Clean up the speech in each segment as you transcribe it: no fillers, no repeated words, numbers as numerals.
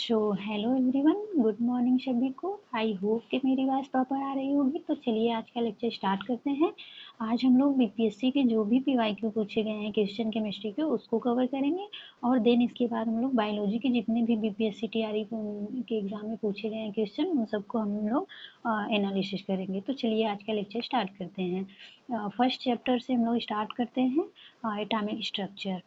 So hello everyone, good morning सभी को। I hope कि मेरी आवाज़ प्रॉपर आ रही होगी। तो चलिए आज का लेक्चर स्टार्ट करते हैं। आज हम लोग बीपीएससी के जो भी पीवाईक्यू पूछे गए हैं क्वेश्चन केमिस्ट्री के, उसको कवर करेंगे। और देन इसके बाद हम लोग बायोलॉजी के जितने भी बीपीएससी टीआरई के एग्जाम में पूछे गए हैं क्वेश्चन, उन सबको हम लोग एनालिसिस करेंगे। तो चलिए आज का लेक्चर स्टार्ट करते हैं। फर्स्ट चैप्टर से हम लोग स्टार्ट करते हैं, एटॉमिक स्ट्रक्चर।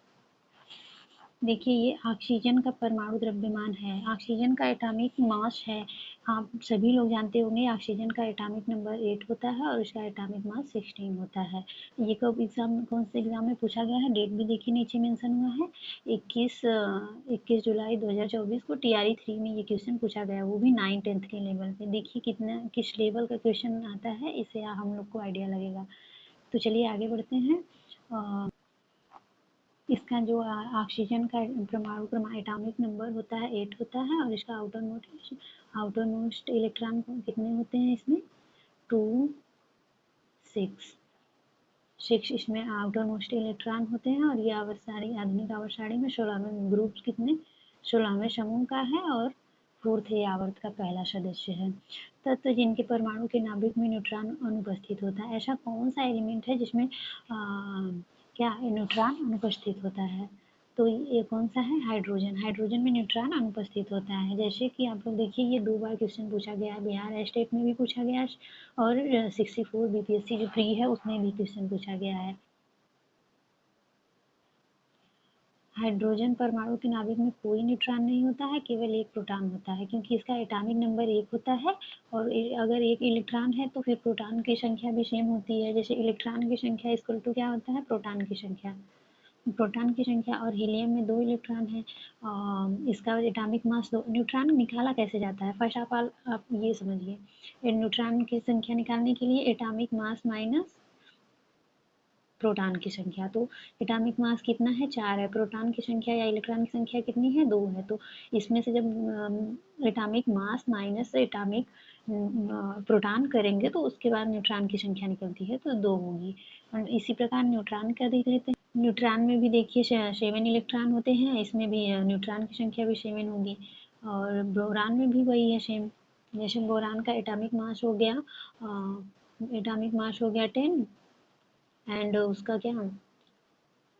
देखिए, ये ऑक्सीजन का परमाणु द्रव्यमान है, ऑक्सीजन का एटॉमिक मास है। आप सभी लोग जानते होंगे ऑक्सीजन का एटॉमिक नंबर 8 होता है और उसका एटॉमिक मास 16 होता है। ये कब एग्जाम, कौन से एग्जाम में पूछा गया है, डेट भी देखिए नीचे मेंशन हुआ है। 21 जुलाई 2024 को टीआरई 3 में ये क्वेश्चन पूछा गया, वो भी 9th-10th के लेवल पे। देखिए कितना किस लेवल का क्वेश्चन आता है, इससे हम लोग को आइडिया लगेगा। तो चलिए आगे बढ़ते हैं। इसका जो ऑक्सीजन का परमाणु एटॉमिक नंबर होता है 8 होता है और इसका आउटर मोस्ट इलेक्ट्रॉन कितने होते हैं इसमें, 2 6 इसमें आउटर मोस्ट इलेक्ट्रॉन होते हैं। और ये आधुनिक आवर्त सारणी में 16वें ग्रुप कितने 16वें समूह का है और 4th आवर्त का पहला सदस्य है। तत्व जिनके परमाणु के नाभिक में न्यूट्रॉन अनुपस्थित होता है। ऐसा कौन सा एलिमेंट है जिसमें क्या न्यूट्रॉन अनुपस्थित होता है, तो ये कौन सा है, हाइड्रोजन। हाइड्रोजन में न्यूट्रॉन अनुपस्थित होता है। जैसे कि आप लोग देखिए, ये 2 बार क्वेश्चन पूछा गया है, बिहार स्टेट में भी पूछा गया है और 64 बीपीएससी जो प्री है उसमें भी क्वेश्चन पूछा गया है। हाइड्रोजन परमाणु के नाभिक में कोई न्यूट्रॉन नहीं होता है, केवल एक प्रोटॉन होता है, क्योंकि इसका एटॉमिक नंबर 1 होता है। और अगर एक इलेक्ट्रॉन है तो फिर प्रोटॉन की संख्या भी सेम होती है। जैसे इलेक्ट्रॉन की संख्या इक्वल टू क्या होता है, प्रोटॉन की संख्या। प्रोटॉन की संख्या और हीलियम में 2 इलेक्ट्रॉन है। इसका एटॉमिक मास 2। न्यूट्रॉन निकाला कैसे जाता है, फर्स्ट ऑफ ऑल आप ये समझिए। न्यूट्रॉन की संख्या निकालने के लिए एटॉमिक मास माइनस प्रोटॉन की संख्या, तो एटॉमिक मास कितना है, 4 है। प्रोटॉन की संख्या या इलेक्ट्रॉन की संख्या कितनी है, 2 है। तो इसमें से जब atomic mass minus atomic proton करेंगे तो उसके बाद न्यूट्रॉन की संख्या निकलती है, तो 2 होगी। और इसी प्रकार न्यूट्रॉन का देख लेते हैं। न्यूट्रॉन में भी देखिए 7 इलेक्ट्रॉन होते हैं, इसमें भी न्यूट्रॉन की संख्या भी 7 होगी। और बोरान में भी वही है सेम। जैसे बोरान का एटॉमिक मास हो गया 10 एंड उसका क्या,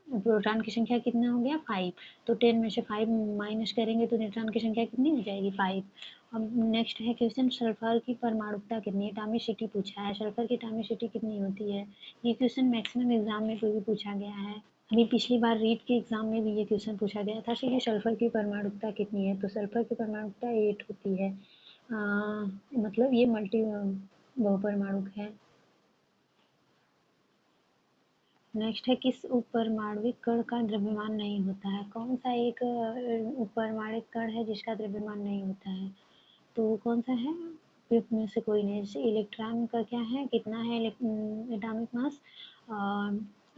प्रोटॉन की संख्या कितना हो गया, 5। तो 10 में से 5 माइनस करेंगे तो न्यूट्रॉन की संख्या कितनी हो जाएगी, 5। अब नेक्स्ट है क्वेश्चन, सल्फर की परमाणुकता कितनी है, एटॉमिसिटी पूछा है। सल्फर की एटॉमिसिटी कितनी होती है, ये क्वेश्चन मैक्सिमम एग्जाम में भी पूछा गया है। अभी पिछली बार रीट के एग्जाम में भी ये क्वेश्चन पूछा गया था कि सल्फर की परमाणुकता कितनी है, तो सल्फर की परमाणुकता 8 होती है। मतलब ये मल्टी बहुपरमाणुक है। नेक्स्ट है, किस उपपरमाण्विक कण का द्रव्यमान नहीं होता है। कौन सा एक उपपरमाण्विक कण है जिसका द्रव्यमान नहीं होता है, तो कौन सा है, फिफ्थ में से कोई नहीं। जैसे इलेक्ट्रॉन का क्या है, कितना है atomic mass,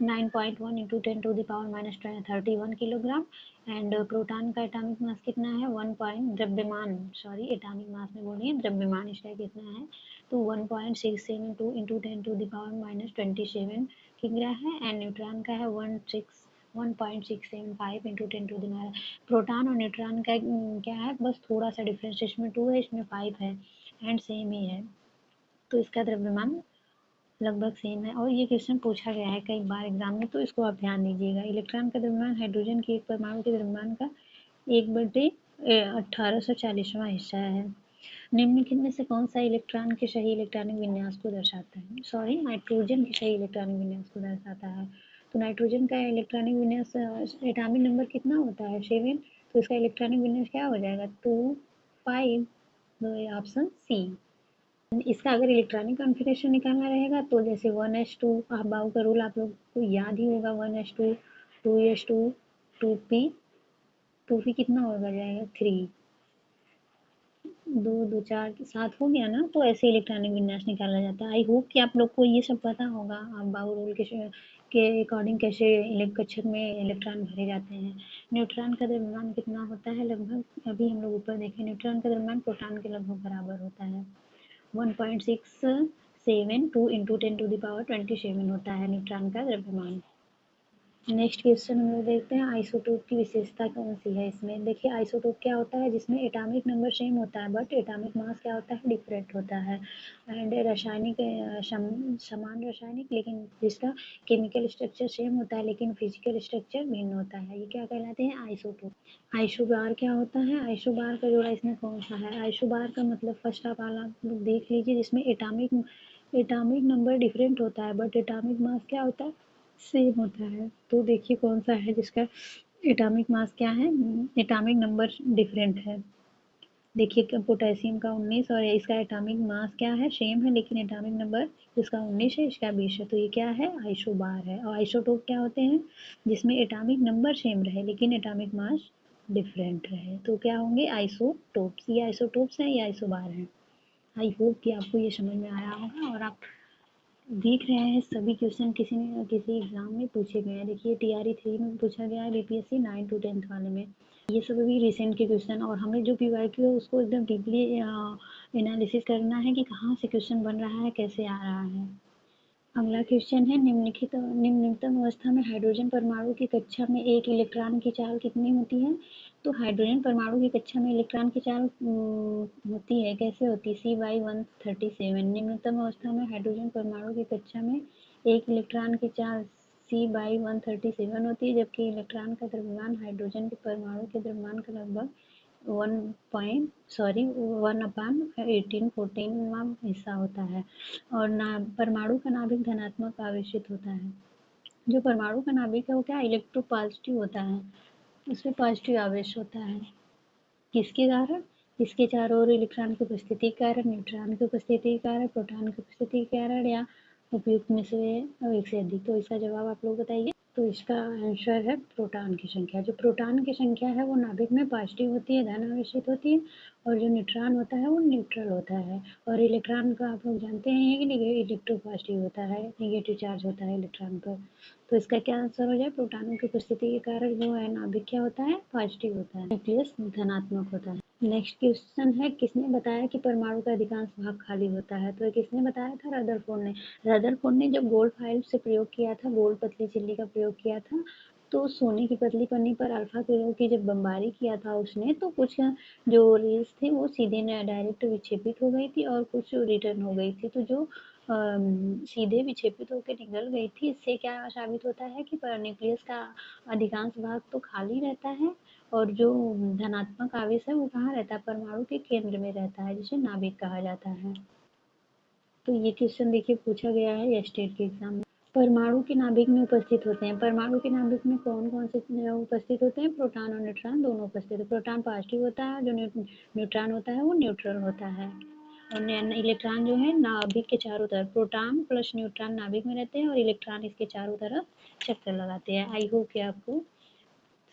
9.1 into 10⁻31 kilogram. And proton का एटॉमिक मास कितना है, 1 पॉइंट द्रव्यमान, सॉरी एटॉमिक मास में बोलिए, द्रव्यमान इसका कितना है, तो 1.672 इंटू 10⁻27 किग्रा है। एंड न्यूट्रॉन का है 1.675 इंटू 10⁻। प्रोटॉन और न्यूट्रॉन का क्या है, बस थोड़ा सा डिफरेंस, इसमें 2 है इसमें 5 है एंड सेम ही है, तो इसका द्रव्यमान लगभग सेम है। और ये क्वेश्चन पूछा गया है कई बार एग्जाम में, तो इसको आप ध्यान दीजिएगा। इलेक्ट्रॉन का द्रव्यमान हाइड्रोजन के एक परमाणु के द्रव्यमान का 1/1840वां हिस्सा है। निम्नलिखित में से कौन सा इलेक्ट्रॉन के सही इलेक्ट्रॉनिक विन्यास को दर्शाता है, सॉरी नाइट्रोजन के सही इलेक्ट्रॉनिक विन्यास को दर्शाता है। तो नाइट्रोजन का इलेक्ट्रॉनिक विन्यास एटॉमिक नंबर कितना होता है, 7। तो इसका इलेक्ट्रॉनिक विन्यास क्या हो जाएगा, 2 5। तो ऑप्शन सी। इसका अगर इलेक्ट्रॉनिक कॉन्फ़िगरेशन निकालना रहेगा तो जैसे 1s2, अबाव का रूल आप लोग को याद ही होगा, 1s2 2s2 2p 2p कितना होगा जाएगा 3, 2 2 4 7 हो गया ना। तो ऐसे इलेक्ट्रॉनिक विन्यास निकाला जाता है। आई होप कि आप लोग को ये सब पता होगा, अबाव रूल के अकॉर्डिंग कैसे कक्षक में इलेक्ट्रॉन भरे जाते हैं। न्यूट्रॉन का द्रव्यमान कितना होता है, लगभग अभी हम लोग ऊपर देखें, न्यूट्रॉन का द्रव्यमान प्रोटॉन के लगभग बराबर होता है। 1.672 इंटू 10⁻27 होता है न्यूट्रॉन का द्रव्यमान। नेक्स्ट क्वेश्चन हम लोग देखते हैं आइसोटोप की विशेषता कौन सी है इसमें। देखिए आइसोटोप क्या होता है, जिसमें एटॉमिक नंबर सेम होता है बट एटॉमिक मास क्या होता है, डिफरेंट होता है। एंड रासायनिक समान रासायनिक लेकिन जिसका केमिकल स्ट्रक्चर सेम होता है लेकिन फिजिकल स्ट्रक्चर भिन्न होता है, ये क्या कहलाते हैं, आइसोटोप। आइसोबार क्या होता है, आइसोबार का जोड़ा इसमें कौन सा है। आइसोबार का मतलब फर्स्ट ऑफ ऑल आप लोग देख लीजिए, जिसमें एटॉमिक नंबर डिफरेंट होता है बट एटॉमिक मास क्या होता है, सेम होता है। तो देखिए कौन सा है जिसका एटॉमिक मास क्या है, एटॉमिक नंबर डिफरेंट है। देखिए पोटेशियम का 19 और इसका एटॉमिक मास क्या है, सेम है लेकिन एटॉमिक नंबर इसका 19 है इसका 20 है, तो ये क्या है, आइसोबार है। और आइसोटोप क्या होते हैं, जिसमें एटॉमिक नंबर सेम रहे लेकिन एटॉमिक मास डिफरेंट रहे, तो क्या होंगे, आइसोटोप्स। ये आइसोटोप्स हैं, ये आइसोबार हैं। आई होप कि आपको ये समझ में आया होगा और आप देख रहे हैं सभी क्वेश्चन किसी न किसी एग्जाम में पूछे गए हैं। देखिए टीआरई 3 में पूछा गया है, बीपीएससी 9 to 10 वाले में। ये सब अभी रिसेंट के क्वेश्चन, और हमें जो पीवाईक्यू है उसको एकदम डीपली एनालिसिस करना है कि कहाँ से क्वेश्चन बन रहा है, कैसे आ रहा है। अगला क्वेश्चन है निम्नतम अवस्था में हाइड्रोजन परमाणु की कक्षा में एक इलेक्ट्रॉन की चाल कितनी होती है। तो हाइड्रोजन परमाणु की कक्षा में इलेक्ट्रॉन की चाल होती है, कैसे होती है, C/137। निम्नतम अवस्था में हाइड्रोजन परमाणु की कक्षा में एक इलेक्ट्रॉन की चाल C/137 होती है, जबकि इलेक्ट्रॉन का द्रव्यमान हाइड्रोजन के परमाणु के द्रव्यमान का लगभग 1/18 हिस्सा होता है। और ना परमाणु का नाभिक धनात्मक आवेशित होता है। जो परमाणु का नाभिक है वो क्या, इलेक्ट्रोपॉजिटिव होता है, उसमें पॉजिटिव आवेश होता है। किसके कारण, इसके चारों ओर इलेक्ट्रॉन की उपस्थिति के कारण, न्यूट्रॉन की उपस्थिति के कारण, प्रोटॉन की उपस्थिति के कारण, या उपयुक्त में से एक से अधिक। तो इसका जवाब आप लोग बताइए। तो इसका आंसर है प्रोटॉन की संख्या। जो प्रोटॉन की संख्या है वो नाभिक में पॉजिटिव होती है, धन आवेशित होती है, और जो न्यूट्रॉन होता है वो न्यूट्रल होता है। और इलेक्ट्रॉन का आप लोग जानते हैं कि इलेक्ट्रोपॉजिटिव होता है, नेगेटिव चार्ज होता है इलेक्ट्रॉन पर। तो इसका क्या आंसर हो जाए, प्रोटॉनों की उपस्थिति के कारण जो है नाभिक क्या होता है, पॉजिटिव होता है, न्यूक्लियस धनात्मक होता है। नेक्स्ट क्वेश्चन है, किसने बताया कि परमाणु का अधिकांश भाग खाली होता है। तो किसने बताया था, रदरफोर्ड ने। रदरफोर्ड ने जब गोल्ड फाइल से प्रयोग किया था, गोल्ड पतली झिल्ली का प्रयोग किया था, तो सोने की पतली पन्नी पर अल्फा किरणों की जब बमबारी किया था उसने, तो कुछ जो रेज थी वो सीधे डायरेक्ट विक्षेपित हो गई थी और कुछ रिटर्न हो गई थी। तो जो सीधे विक्षेपित होकर निकल गई थी, इससे क्या साबित होता है कि न्यूक्लियस का अधिकांश भाग तो खाली रहता है, और जो धनात्मक आवेश है वो कहाँ रहता है, परमाणु के केंद्र में रहता है, जिसे नाभिक कहा जाता है। तो ये क्वेश्चन देखिए पूछा गया है स्टेट के एग्जाम में। परमाणु के नाभिक में उपस्थित होते हैं, परमाणु के नाभिक में कौन कौन से उपस्थित होते हैं, प्रोटॉन और न्यूट्रॉन दोनों उपस्थित है। प्रोटॉन पॉजिटिव होता है, जो न्यूट्रॉन होता है वो न्यूट्रल होता है। और इलेक्ट्रॉन जो है नाभिक के चारों तरफ, प्रोटॉन प्लस न्यूट्रॉन नाभिक में रहते हैं और इलेक्ट्रॉन इसके चारों तरफ चक्कर लगाते हैं। आई होप कि आपको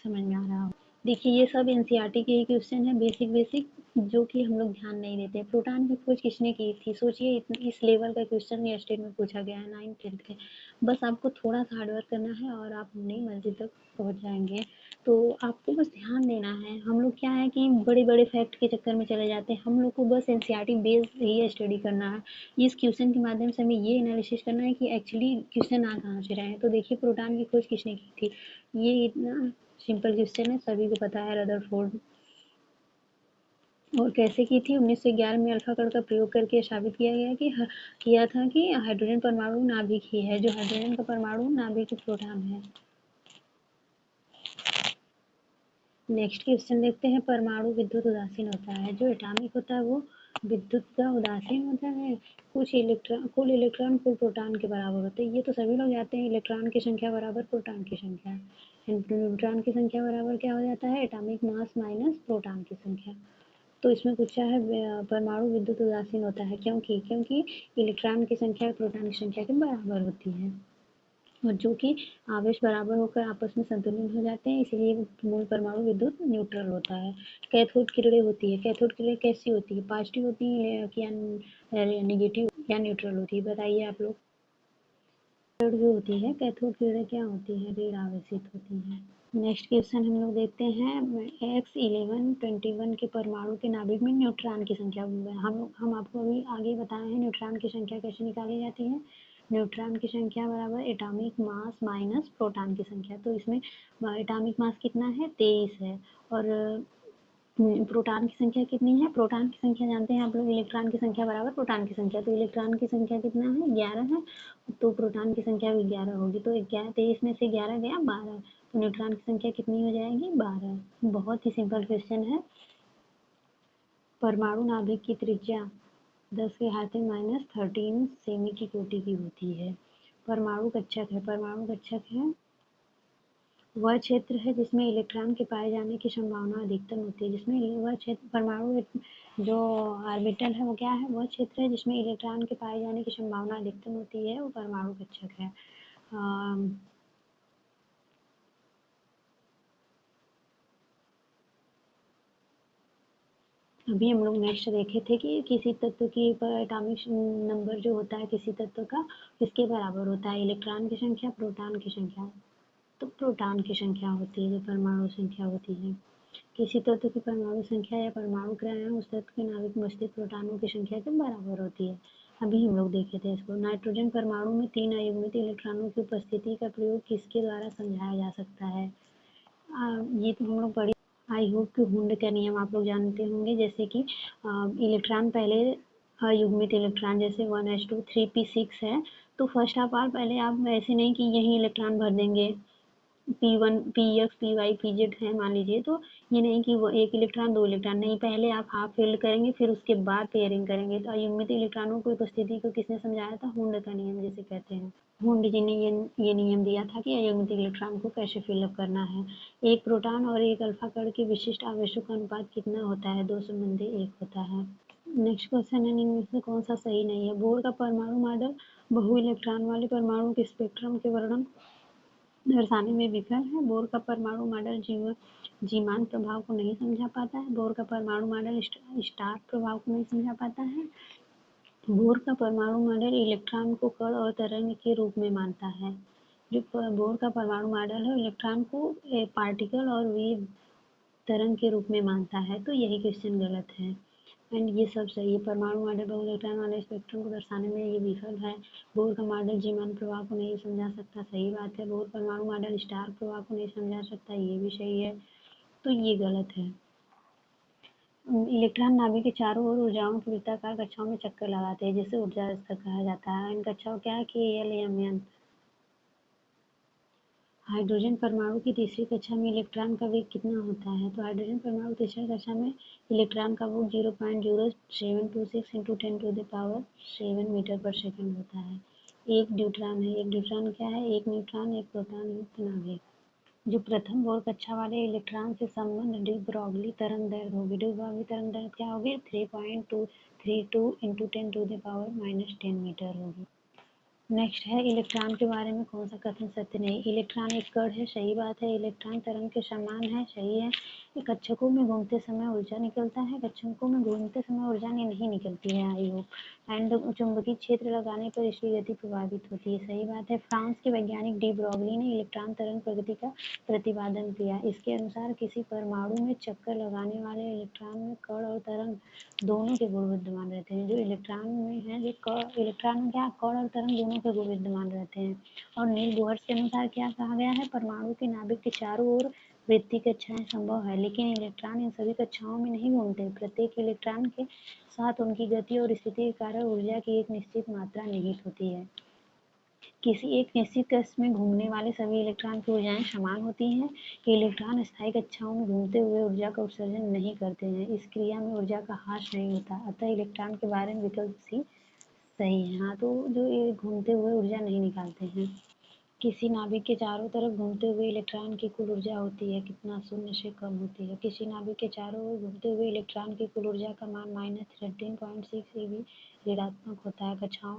समझ में आ रहा हो। देखिए ये सब एनसीईआरटी के ही क्वेश्चन है, बेसिक बेसिक, जो कि हम लोग ध्यान नहीं देते। प्रोटॉन की खोज किसने की थी, सोचिए इस लेवल का क्वेश्चन ये स्टेट में पूछा गया है 9th 10th के। बस आपको थोड़ा सा हार्डवर्क करना है और आप अपनी मंजिल तक पहुंच जाएंगे। तो आपको बस ध्यान देना है। हम लोग क्या है कि बड़े बड़े फैक्ट के चक्कर में चले जाते हैं, हम लोग को बस एनसीईआरटी बेस्ड ही स्टडी करना है। इस क्वेश्चन के माध्यम से हमें ये एनालिसिस करना है कि एक्चुअली क्वेश्चन आ कहाँ से रहे हैं। तो देखिए प्रोटॉन की खोज किसने की थी, ये इतना सिंपल क्वेश्चन है, सभी को पता है, रदरफोर्ड। और कैसे की थी, 1911 में अल्फा कण का प्रयोग करके साबित किया गया कि किया था कि हाइड्रोजन परमाणु नाभिक ही है, जो हाइड्रोजन का परमाणु नाभिक प्रोटॉन है। नेक्स्ट क्वेश्चन देखते हैं, परमाणु विद्युत उदासीन होता है, जो एटॉमिक होता है वो विद्युत का उदासीन होता है। कुल इलेक्ट्रॉन कुल प्रोटॉन के बराबर होते हैं, ये तो सभी लोग जानते हैं, इलेक्ट्रॉन की संख्या बराबर प्रोटॉन की संख्या। न्यूट्रॉन की संख्या बराबर क्या हो जाता है, एटॉमिक मास माइनस प्रोटॉन की संख्या। तो इसमें पूछा है परमाणु विद्युत उदासीन होता है, क्योंकि क्योंकि इलेक्ट्रॉन की संख्या प्रोटॉन की संख्या के बराबर होती है, और जो कि आवेश बराबर होकर आपस में संतुलित हो जाते हैं, इसलिए मूल परमाणु विद्युत न्यूट्रल होता है। कैथोड किरणें होती है, कैथोड किरणें कैसी होती है, पॉजिटिव होती है या नेगेटिव या न्यूट्रल होती है, बताइए आप लोग। कैथोड जो होती है, कैथोड किरणें क्या होती है, ऋण आवेशित होती है। नेक्स्ट क्वेश्चन हम लोग देखते हैं, X1121 के परमाणु के नाभिक में न्यूट्रॉन की संख्या। हम आपको अभी आगे बताए हैं न्यूट्रॉन की संख्या कैसे निकाली जाती है। न्यूट्रॉन की संख्या बराबर एटॉमिक मास माइनस प्रोटॉन की संख्या। तो इसमें एटॉमिक मास कितना है, 23 है, और प्रोटॉन की संख्या कितनी है, प्रोटॉन की संख्या जानते हैं आप लोग, इलेक्ट्रॉन की संख्या बराबर प्रोटॉन की संख्या। तो इलेक्ट्रॉन की संख्या कितना है, 11 है, तो प्रोटॉन की संख्या भी 11 होगी। तो 23 में से 11 गया 12, तो न्यूट्रॉन की संख्या कितनी हो जाएगी, 12। बहुत ही सिंपल क्वेश्चन है। परमाणु नाभिक की त्रिज्या 10⁻⁻13 सेमी की कोटि की होती है। परमाणु कक्षक है, परमाणु कक्षक है वह क्षेत्र है जिसमें इलेक्ट्रॉन के पाए जाने की संभावना अधिकतम होती है। जिसमें वह क्षेत्र परमाणु जो ऑर्बिटल है वो क्या है, वह क्षेत्र है जिसमें इलेक्ट्रॉन के पाए जाने की संभावना अधिकतम होती है, वो परमाणु कक्षक है। अभी हम लोग नेक्स्ट देखे थे कि किसी तत्व की एटॉमिक नंबर जो होता है किसी तत्व का किसके बराबर होता है, इलेक्ट्रॉन की संख्या, प्रोटॉन की संख्या। तो प्रोटॉन की संख्या होती है जो परमाणु संख्या होती है। किसी तत्व की परमाणु संख्या या परमाणु क्रम उस तत्व के नाभिक में स्थित प्रोटॉनों की संख्या के बराबर होती है। अभी हम लोग देखे थे इसको। नाइट्रोजन परमाणु में 3 अयुग्मित इलेक्ट्रॉनों की उपस्थिति का प्रयोग किसके द्वारा समझाया जा सकता है। ये तो हम लोग पढ़े। आई होप कि हुंड का नियम आप लोग जानते होंगे, जैसे कि इलेक्ट्रॉन पहले अयुग्मित इलेक्ट्रॉन जैसे 1s2 3p6 है, तो फर्स्ट ऑफ ऑल पहले आप ऐसे नहीं कि यही इलेक्ट्रॉन भर देंगे, P1 PX PY PZ है मान लीजिए, तो ये नहीं कि वो एक इलेक्ट्रॉन 2 इलेक्ट्रॉन नहीं, पहले आप हाफ फिल करेंगे फिर उसके बाद पेयरिंग करेंगे। तो अयुग्मित इलेक्ट्रॉनों की उपस्थिति को किसने समझाया था, हुंड का नियम जिसे कहते हैं। हुंड जी ने ये नियम दिया था कि अयुग्मित इलेक्ट्रॉन को कैसे फिलअप करना है। एक प्रोटॉन और एक अल्फा कण के विशिष्ट आवेशों का अनुपात कितना होता है, 2 संबंधी 1 होता है। नेक्स्ट क्वेश्चन है, निम्न में से कौन सा सही नहीं है। बोर का परमाणु मॉडल बहु इलेक्ट्रॉन वाले परमाणु के स्पेक्ट्रम के वर्णन दर्शाने में विफल है। बोर का परमाणु मॉडल जीमान प्रभाव को नहीं समझा पाता है। बोर का परमाणु मॉडल स्टार प्रभाव को नहीं समझा पाता है। बोर का परमाणु मॉडल इलेक्ट्रॉन को कण और तरंग के रूप में मानता है। जो बोर का परमाणु मॉडल है इलेक्ट्रॉन को पार्टिकल और वेव तरंग के रूप में मानता है, तो यही क्वेश्चन गलत है। एंड ये सब सही है। परमाणु मॉडल बहु इलेक्ट्रॉन वाले स्पेक्ट्रम को दर्शाने में ये विफल है। बोर का मॉडल जीवन प्रभाव को नहीं समझा सकता, सही बात है। बोर परमाणु मॉडल स्टार प्रभाव को नहीं समझा सकता, ये भी सही है, तो ये गलत है। इलेक्ट्रॉन नाभिक के चारों ओर ऊर्जाओं की वृत्ताकार कक्षाओं में चक्कर लगाते हैं, जिसे ऊर्जा स्तर कहा जाता है। इन कक्षाओं क्या है, K L M N। Hydrogen परमाणु की तीसरी कक्षा में इलेक्ट्रॉन का वेग कितना होता है, तो हाइड्रोजन परमाणु तीसरी कक्षा में इलेक्ट्रॉन का वेग 0.0726 × 10⁻7 मीटर पर सेकंड होता है। एक ड्यूट्रॉन है, एक ड्यूट्रॉन क्या है, एक न्यूट्रॉन एक प्रोटॉन युक्त नाभिक। जो प्रथम बोर कक्षा वाले इलेक्ट्रॉन से संबंध डी ब्रॉगली तरंग दैर्घ्य होगी। डी ब्रॉगली तरंग दैर्घ्य क्या होगी, 3.232 × 10⁻−10 मीटर होगी। नेक्स्ट है, इलेक्ट्रॉन के बारे में कौन सा कथन सत्य नहीं। इलेक्ट्रॉन एक कण है, सही बात है। इलेक्ट्रॉन तरंग के समान है, सही है। ये कक्षकों में घूमते समय ऊर्जा निकलता है, कक्षकों में घूमते समय ऊर्जा नहीं निकलती है, आई होप। एंड चुंबकीय क्षेत्र लगाने पर इसकी गति प्रभावित होती है, सही बात है। फ्रांस के वैज्ञानिक डी ब्रॉगली ने इलेक्ट्रॉन तरंग प्रगति का प्रतिपादन किया। इसके अनुसार किसी परमाणु में चक्कर लगाने वाले इलेक्ट्रॉन में कण और तरंग दोनों के गुण विद्यमान रहते हैं। जो इलेक्ट्रॉन में है, जो इलेक्ट्रॉन में क्या, कण और तरंग दोनों के गुण विद्यमान रहते हैं। और नील बोहर के अनुसार क्या कहा गया है, परमाणु के नाभिक के चारों ओर वृत्तीय कक्षाएं संभव है, लेकिन इलेक्ट्रॉन इन सभी कक्षाओं में नहीं घूमते। प्रत्येक इलेक्ट्रॉन के साथ उनकी गति और स्थिति के कारण ऊर्जा की एक निश्चित मात्रा निहित होती है। किसी एक निश्चित कक्ष में घूमने वाले सभी इलेक्ट्रॉन की ऊर्जाएं समान होती हैं। इलेक्ट्रॉन स्थायी कक्षाओं में घूमते हुए ऊर्जा का उत्सर्जन नहीं करते हैं। इस क्रिया में ऊर्जा का ह्रास नहीं होता, अतः इलेक्ट्रॉन के बारे में विकल्प सी सही है। हाँ, तो जो ये घूमते हुए ऊर्जा नहीं निकालते हैं। किसी नाभिक के चारों तरफ घूमते हुए इलेक्ट्रॉन की कुल ऊर्जा होती है कितना, शून्य से कम होती है। किसी नाभिक के चारों ओर घूमते हुए इलेक्ट्रॉन की कुल ऊर्जा का मान -13.6 eV ऋणात्मक होता है। कक्षाओं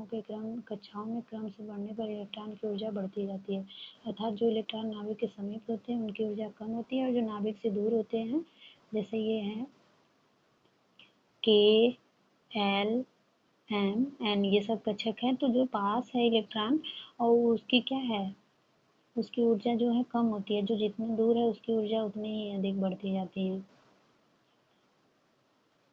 में क्रम से बढ़ने पर इलेक्ट्रॉन की ऊर्जा बढ़ती जाती है, अर्थात जो इलेक्ट्रॉन नाभिक के समीप होते हैं उनकी ऊर्जा कम होती है, और जो नाभिक से दूर होते हैं, जैसे ये हैं K L M N, ये सब कक्षक हैं, तो जो पास है इलेक्ट्रॉन और उसकी क्या है, उसकी ऊर्जा जो है कम होती है। जो जितने दूर है उसकी ऊर्जा उतनी ही अधिक बढ़ती जाती है।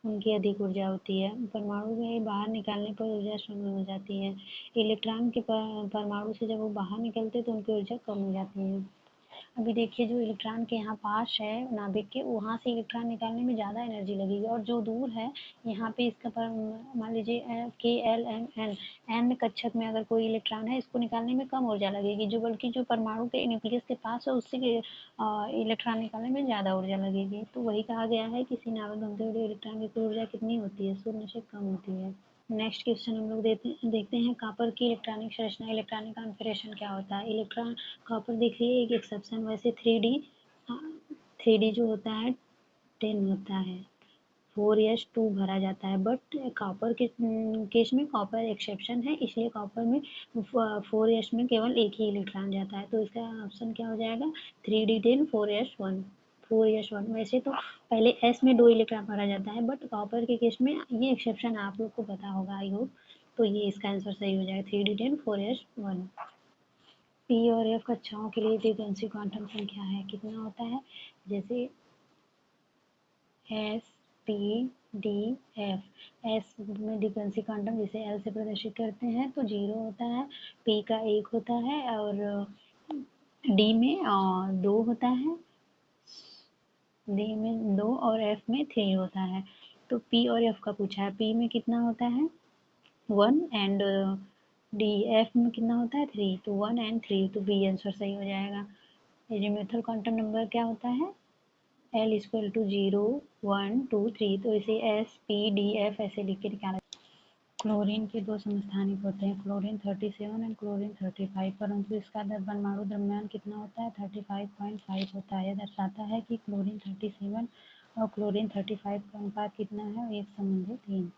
उनकी अधिक ऊर्जा होती है। परमाणु में बाहर निकालने पर ऊर्जा शून्य हो जाती है। इलेक्ट्रॉन के परमाणु से जब वो बाहर निकलते हैं तो उनकी ऊर्जा कम हो जाती है। अभी देखिए जो इलेक्ट्रॉन के यहाँ पास है नाभिक के, वहाँ से इलेक्ट्रॉन निकालने में ज़्यादा एनर्जी लगेगी, और जो दूर है यहाँ पे इसका मान लीजिए के एल एम एन एन कक्षक में अगर कोई इलेक्ट्रॉन है, इसको निकालने में कम ऊर्जा लगेगी, जो बल्कि जो परमाणु के न्यूक्लियस के पास है उससे इलेक्ट्रॉन निकालने में ज़्यादा ऊर्जा लगेगी। तो वही कहा गया है किसी नाभिक घूमते हुए इलेक्ट्रॉन की कुल ऊर्जा कितनी होती है, शून्य से कम होती है। नेक्स्ट क्वेश्चन हम लोग देखते हैं कॉपर की इलेक्ट्रॉनिक संरचना, इलेक्ट्रॉनिक कॉन्फ़िगरेशन क्या होता है। इलेक्ट्रॉन कॉपर देखिए एक एक्सेप्शन, वैसे थ्री डी जो होता है 10 होता है, 4s2 भरा जाता है, बट कॉपर के केस में कॉपर एक्सेप्शन है, इसलिए कॉपर में 4s में केवल एक ही इलेक्ट्रॉन जाता है। तो इसका ऑप्शन क्या हो जाएगा, 3d10 4s1 4s1। वैसे तो पहले s में 2 इलेक्ट्रॉन भरा जाता है, बट कॉपर के केस में ये एक्सेप्शन आप लोग को पता होगा आई होप। तो ये इसका आंसर सही हो जाएगा 3d10 4s1। पी और एफ कक्षाओं के लिए फ्रीक्वेंसी क्वांटम संख्या है, कितना होता है, जैसे S P D F. S में फ्रीक्वेंसी क्वांटम जिसे एल से प्रदर्शित करते हैं तो 0 होता है, पी का 1 होता है, और डी में 2 होता है, डी में 2 और एफ में 3 होता है। तो पी और एफ का पूछा है, पी में कितना होता है 1 एंड डी एफ में कितना होता है 3, तो 1 एंड 3, तो बी आंसर सही हो जाएगा। एजीमुथल क्वांटम नंबर क्या होता है, एल इक्वल टू 0 1 2 3, तो इसे एस पी डी एफ ऐसे लिख के निकाला। क्लोरीन के दो समस्थानिक होते हैं, क्लोरीन 37 एंड क्लोरीन 35, परंतु इसका परमाणु द्रव्यमान कितना होता है 35.5 होता है। यह दर्शाता है कि क्लोरीन 37 और क्लोरीन 35 का अनुपात कितना है, एक संबंधित 3।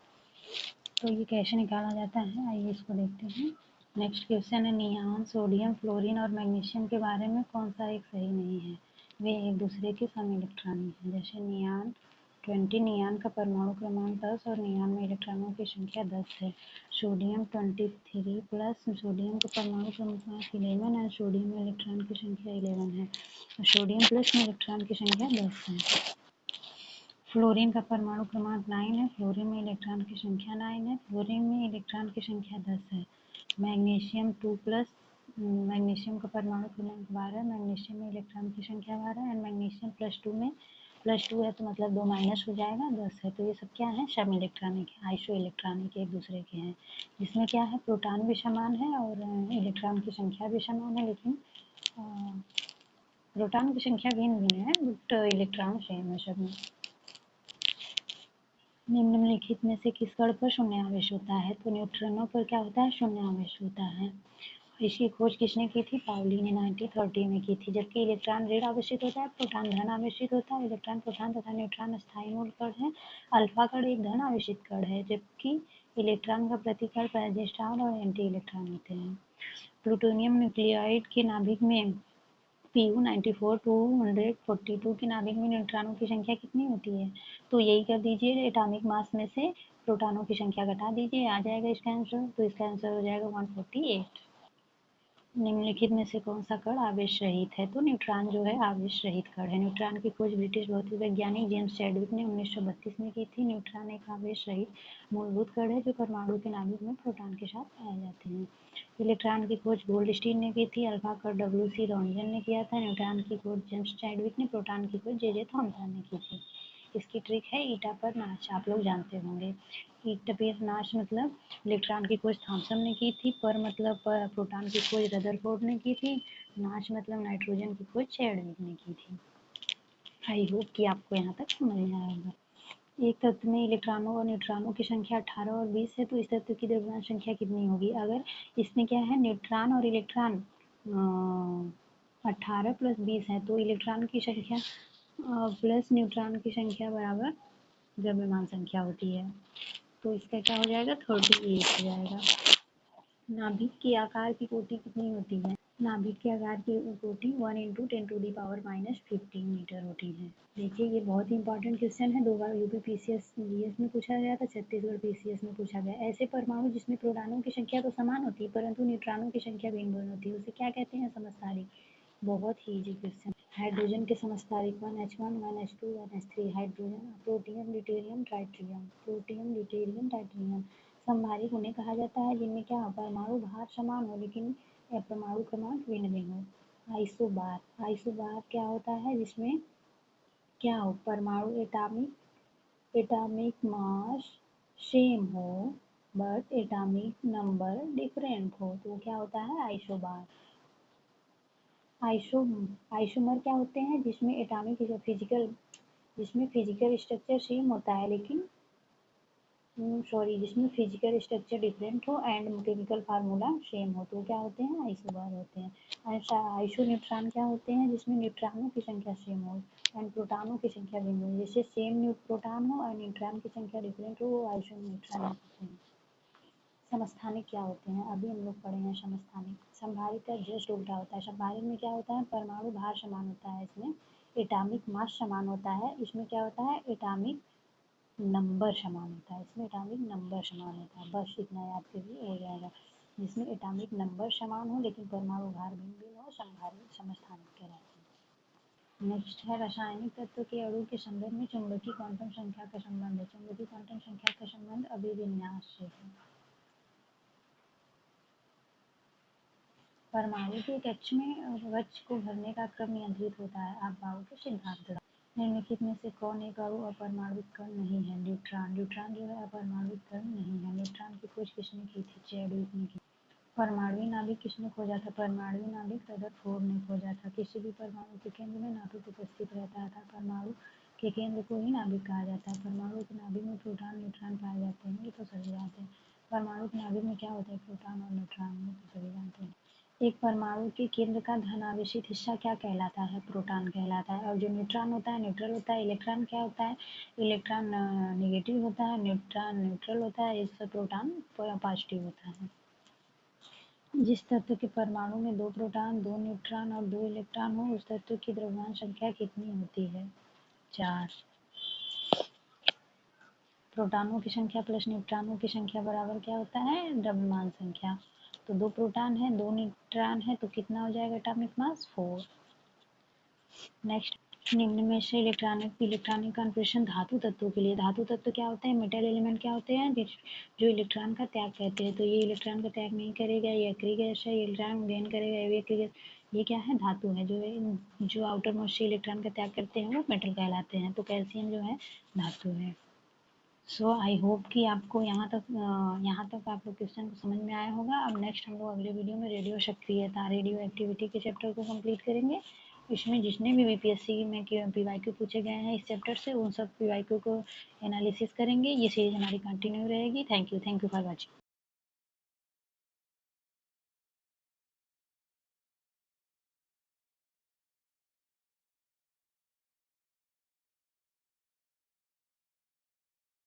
तो ये कैसे निकाला जाता है, आइए इसको देखते हैं। नेक्स्ट क्वेश्चन है, नियान, सोडियम, फ्लोरीन और मैग्नीशियम के बारे में कौन सा एक सही नहीं है। वे एक दूसरे के समइलेक्ट्रॉनिक हैं। जैसे नियान 20, नियान का परमाणु क्रमांक 10 और नियान में इलेक्ट्रॉनों की संख्या 10 है। सोडियम 23 प्लस सोडियम का परमाणु क्रमांक 11 और सोडियम में इलेक्ट्रॉन की संख्या 11 है, और सोडियम प्लस में इलेक्ट्रॉन की संख्या 10 है। फ्लोरीन का परमाणु क्रमांक 9 है, फ्लोरीन में इलेक्ट्रॉन की संख्या 9 है, फ्लोरीन में इलेक्ट्रॉन की संख्या 10 है। मैग्नीशियम 2 प्लस, मैग्नीशियम का परमाणु क्रमांक 12, मैग्नीशियम में इलेक्ट्रॉन की संख्या 12 एंड मैग्नीशियम +2 में +2 है तो मतलब 2 माइनस हो जाएगा, 10 है। तो ये सब क्या है, सम इलेक्ट्रॉनिक है, आइसो इलेक्ट्रॉनिक एक दूसरे के हैं, जिसमें क्या है प्रोटॉन भी समान है और इलेक्ट्रॉन की संख्या भी समान है, लेकिन प्रोटॉन की संख्या भिन्न भिन्न है बट इलेक्ट्रॉन सेम है सब में। निम्नलिखित में से किस कण पर शून्य आवेश होता है, तो न्यूट्रॉनों पर क्या होता है, शून्य आवेश होता है। इसकी खोज किसने की थी, पाउली ने 1930 में की थी। जबकि इलेक्ट्रॉन ऋण आवेशित होता है, प्रोटॉन धन आवेशित होता है। इलेक्ट्रॉन, प्रोटॉन तथा न्यूट्रॉन स्थायी मूल कण है। अल्फा कण एक धन आवेशित कण है, जबकि इलेक्ट्रॉन का प्रतिकण पैजेस्ट्रॉन और एंटी इलेक्ट्रॉन होते हैं। प्लूटोनियम न्यूक्लियोइड के नाभिक में Pu 94 242 के नाभिक में न्यूट्रॉनों की संख्या कितनी होती है, तो यही कर दीजिए, एटॉमिक मास में से प्रोटॉनों की संख्या घटा दीजिए, आ जाएगा इसका आंसर। तो इसका आंसर हो जाएगा 148। निम्नलिखित में से कौन सा कण आवेश रहित है, तो न्यूट्रॉन जो है आवेश रहित कण है। न्यूट्रॉन की खोज ब्रिटिश भौतिक वैज्ञानिक जेम्स चैडविक ने 1932 में की थी। न्यूट्रॉन एक आवेश रहित मूलभूत कण है जो परमाणु के नाभिक में प्रोटॉन के साथ पाए जाते हैं। इलेक्ट्रॉन की खोज गोल्डस्टीन ने की थी। अल्फा कण डब्ल्यू.सी. रॉन्जन ने किया था। न्यूट्रॉन की खोज जेम्स चैडविक ने, प्रोटॉन की खोज जे.जे. थॉमसन ने की थी। इसकी ट्रिक है ईटा पर नाच, आप लोग जानते होंगे। ईटा पर नाच मतलब इलेक्ट्रॉन की खोज थॉमसन ने की थी, पर मतलब प्रोटॉन की खोज रदरफोर्ड ने की थी, नाच मतलब नाइट्रोजन की खोज चैडविक ने की थी। आई होप कि आपको यहाँ तक समझ में आया होगा। एक तत्व में इलेक्ट्रॉनों और न्यूट्रॉनों की संख्या 18 और 20 है, तो इस तत्व की द्रव्यमान संख्या कितनी होगी। अगर इसमें क्या है, न्यूट्रॉन और इलेक्ट्रॉन 18 प्लस 20 है, तो इलेक्ट्रॉन की संख्या प्लस न्यूट्रॉन की संख्या बराबर द्रव्यमान संख्या होती है। तो इसका क्या हो जाएगा, 38 हो जाएगा। नाभिक के आकार की कोटि कितनी होती है, नाभिक के आकार की कोटि 1 × 10⁻⁻15 मीटर होती है। देखिए ये बहुत ही इंपॉर्टेंट क्वेश्चन है, 2 बार यूपी पीसीएस जीएस में पूछा गया था, छत्तीसगढ़ पीसीएस में पूछा गया। ऐसे परमाणु जिसमें प्रोटॉनों की संख्या तो समान होती है परंतु न्यूट्रॉनों की संख्या भिन्न भिन्न होती है, उसे क्या कहते हैं, समस्थानिक। बहुत ही इजी क्वेश्चन। हाइड्रोजन के समस्थानिक 1H1, 1H2, 1H3। Hydrogen protium, deuterium, tritium. Protium, deuterium, tritium समभारिक उन्हें कहा जाता है जिनमें क्या हो, परमाणु भार समान हो लेकिन परमाणु क्रमांक भिन्न भिन्न हो। आइसोबार, आइसोबार क्या होता है जिसमें क्या हो, परमाणु एटॉमिक मास सेम हो बट एटॉमिक नंबर डिफरेंट हो, तो क्या होता है आइसोबार। आइसो आइसोमर क्या होते हैं जिसमें फिजिकल स्ट्रक्चर सेम होता है लेकिन जिसमें फिजिकल स्ट्रक्चर डिफरेंट हो एंड केमिकल फार्मूला सेम हो, तो क्या होते हैं आइसोबार होते हैं। आइसोन्यूट्रॉन क्या होते हैं जिसमें न्यूट्रॉनों की संख्या सेम हो एंड प्रोटॉनों की संख्या भिन्न हो, जैसे सेम प्रोटॉन हो और न्यूट्रॉन की संख्या डिफरेंट हो, वो आइसोन्यूट्रॉन होते हैं। समस्थानिक क्या होते हैं, अभी हम लोग पढ़े हैं समस्थानिक। संभारित का जस्ट उल्टा होता है। संभारित में क्या होता है, परमाणु भार समान होता है, इसमें एटॉमिक मास समान होता है, इसमें क्या होता है एटॉमिक नंबर समान होता है, इसमें एटॉमिक नंबर समान होता है, बस इतना याद करिए हो जाएगा। जिसमें एटॉमिक नंबर समान हो लेकिन परमाणु भार भिन्न भिन्न हो, संभारित समस्थानिक कहलाते हैं। नेक्स्ट है रासायनिक तत्व के अणु के संदर्भ में चुंबकीय क्वांटम संख्या का संबंध है। चुंबकीय क्वांटम संख्या का संबंध अभिविन्यास से है। परमाणु के कक्ष में कक्ष को भरने का क्रम नियंत्रित होता है। आप बाउ के सिद्धांत द्वारा। निम्नलिखित में से कौन एक अणु अपरमाणुक कण नहीं है? न्यूट्रॉन। न्यूट्रॉन जो है अपरमाणुक कण नहीं है। न्यूट्रॉन की खोज किसने की थी? चैडविक ने की। परमाणुई नाभिक किसने खोजा था? परमाणुई नाभिक रदरफोर्ड ने खोजा था। किसी भी परमाणु के केंद्र में नाभिक उपस्थित रहता था। परमाणु के केंद्र को ही नाभिक कहा जाता है। परमाणु के नाभिक में प्रोटॉन न्यूट्रॉन पाए जाते हैं, ये तो सभी जानते हैं। परमाणु के नाभिक में क्या होता है? प्रोटॉन और न्यूट्रॉन, ये तो सभी जानते हैं। एक परमाणु के केंद्र का धन आवेशित हिस्सा क्या कहलाता है? प्रोटॉन कहलाता है। और जो न्यूट्रॉन होता है न्यूट्रल होता है। इलेक्ट्रॉन क्या होता है? इलेक्ट्रॉन नेगेटिव होता है, न्यूट्रॉन न्यूट्रल होता है, इससे प्रोटॉन पॉजिटिव होता है। जिस तत्व के परमाणु में 2 प्रोटॉन, 2 न्यूट्रॉन और 2 इलेक्ट्रॉन हो उस तत्व की द्रव्यमान संख्या कितनी होती है? 4। प्रोटॉनों की संख्या प्लस न्यूट्रॉनों की संख्या बराबर क्या होता है? द्रव्यमान संख्या। तो 2 प्रोटॉन है 2 न्यूट्रॉन है तो कितना हो जाएगा एटॉमिक मास? 4। नेक्स्ट, निम्न में से इलेक्ट्रॉनिक कॉन्फ़िगरेशन धातु तत्वों के लिए। धातु तत्व क्या होते हैं? मेटल एलिमेंट क्या होते हैं? जो इलेक्ट्रॉन का त्याग करते हैं। तो ये इलेक्ट्रॉन का त्याग नहीं करेगा, ये एक्री गैस है, ये इलेक्ट्रॉन गेन करेगा, ये भी एक्री गैस। ये क्या है? धातु है। जो आउटर मोस्ट इलेक्ट्रॉन का त्याग करते हैं वो मेटल कहलाते हैं। तो कैल्शियम जो है धातु है। सो आई होप कि आपको यहाँ तक आप लोग क्वेश्चन को समझ में आया होगा। अब नेक्स्ट हम लोग अगले वीडियो में रेडियो सक्रियता, रेडियो एक्टिविटी के चैप्टर को कंप्लीट करेंगे। इसमें जितने भी बीपीएससी में पीवाईक्यू पूछे गए हैं इस चैप्टर से उन सब पीवाईक्यू को एनालिसिस करेंगे। ये सीरीज हमारी कंटिन्यू रहेगी। Thank you for watching.